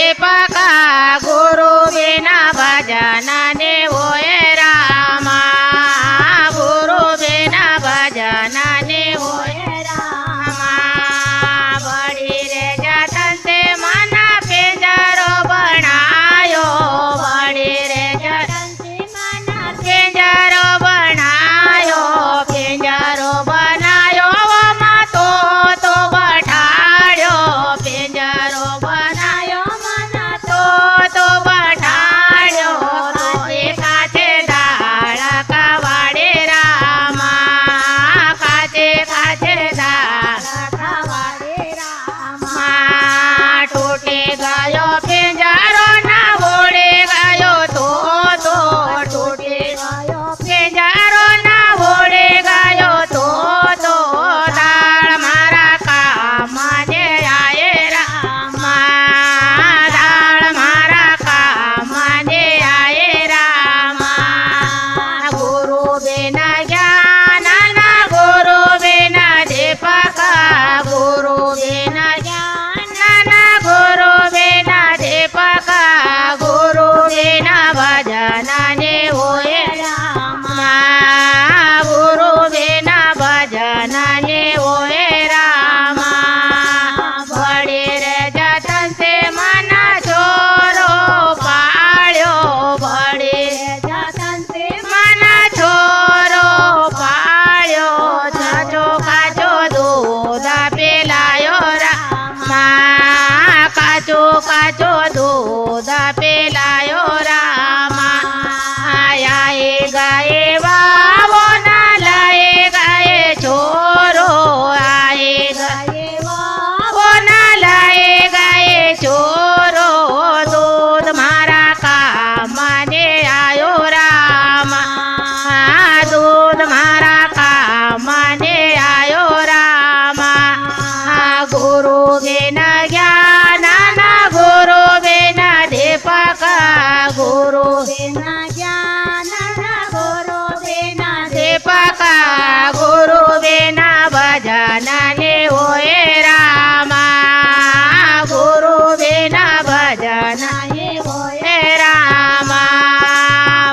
दीपका गुरु बिना भजन ने होए रामा गुरु बिना भजन ने होए रामा बड़ी रे जतन से मना पिंजरो बनायो बड़ी रे जतन से मना पिंजरो बनायो पिंजरो बनायो मा तो बैठाड़ो पिंजरो बनायो मना तो बैठाड़ो तो काचे दाड़ कवाड़े रामा काचे काचे दाड़ कवाड़े रामा टूटे गयो पिंजरो ना ओड़े गयो तो टूटे गयो पिंजरो ना ओड़े गयो तो दाड़ मारा काम ने आए रामा दाड़ मारा काम ने आए रामा गुरु बिना ज्ञान ना गुरु बिना दीपका गुरु बिना ज्ञान ना गुरु बिना दीपका गुरु बिना भजन ने होए रामा गुरु बिना भजन ने होए रामा बड़े रे जतन से मना छोरो पाळ्यो बड़े रे जतन से मना छोरो पाळ्यो छजो काचो दूध पिलायो रामा काचो काचो दूध पिलायो रामा आए गए बाबो ना लाए गए छोरो आए गए बाबो ना लाए गए छोरो दूध मारा काम ने आयो रामा दूध मारा काम ने आयो रामा गुरु बिना ज्ञान ना गुरु बिना दीपका गुरु बिना ज्ञान ना गुरु बिना दीपका गुरु बिना भजन ने होए रामा गुरु बिना भजन ने होए रामा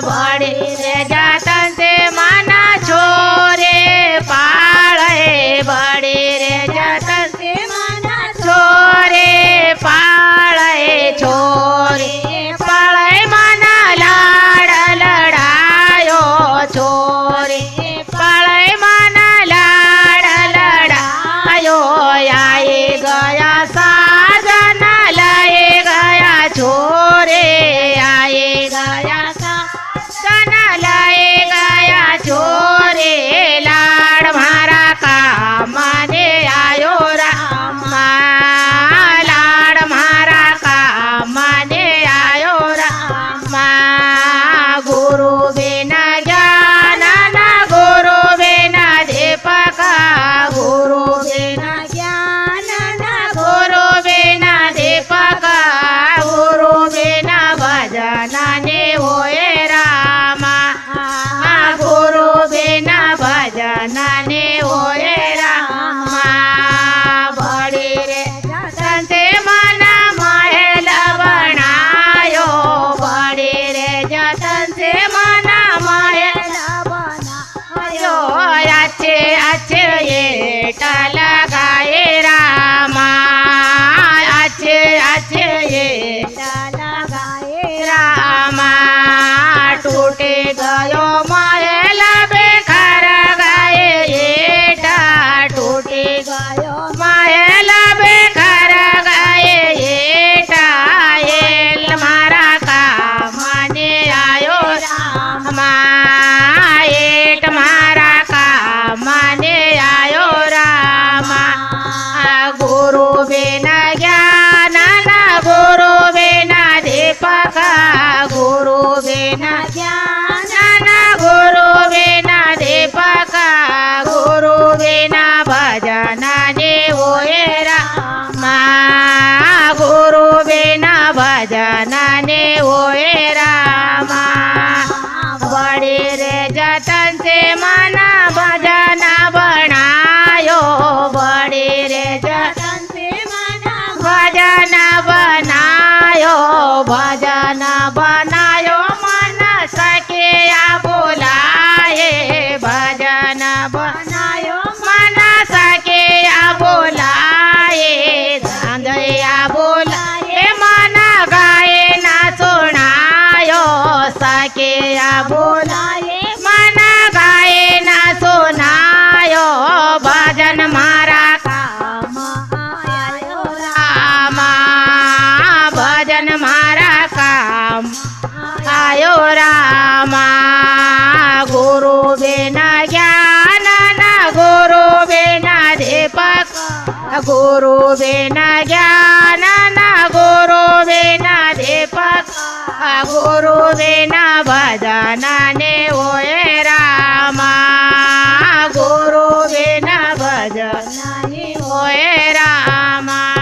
बड़ी रे जतन से मना छोरे पाळे बड़ी रे जतन से मना छोरे पाळे छोरे पाळे मना लाड लड़ायो छोरे पाळे मना लाड लड़ायो आए गया साजन लाए गया छोरे आए गया साजन लाए गया छोरे लाड मारा काम ने आयो रामा लाड मारा काम ने आयो रामा गुरु बिना ज्ञान ना गुरु बिना दीपका गुरु बिना ज्ञान ना गुरु बिना दीपका गुरु बिना भजन ने होए रामा गुरु बिना भजन ने होए रामा बड़ी रे जतन से मना महल बनायो बड़ी रे जतन से मना महल बनायो अच्छे अच्छे ये लगाए रामा अच्छे अच्छे ये लगाए रामा टूटे गयो महल बेखर गए येटा टूटे गयो महल बेखर गए येटा एल मारा काम ने आयो रामा एट मारा काम ने आयो रामा गुरु बिना ज्ञान ना गुरु बिना दीपका गुरु बिना ज्ञान ना गुरु बिना दीपका गुरु बिना भजन ने होए रामा गुरु बिना भजन ने होए रामा बड़ी रे जतन से मना भजन बनायो बड़ी रे जतन से मना भजन बनायो અન મારા કામ આયો રામા ગુરુ બેના જ્ઞાન ના ગુરુ બેના દીપક ગુરુ બેના જ્ઞાન ના ગુરુ બેના દીપક ગુરુ બેના ભજન ને ઓય રામા ગુરુ બેના ભજન ને ઓય રામા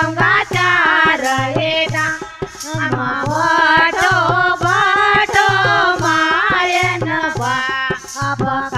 ગંગા ચાર એના આમાં બટો બટો મારે ન ભા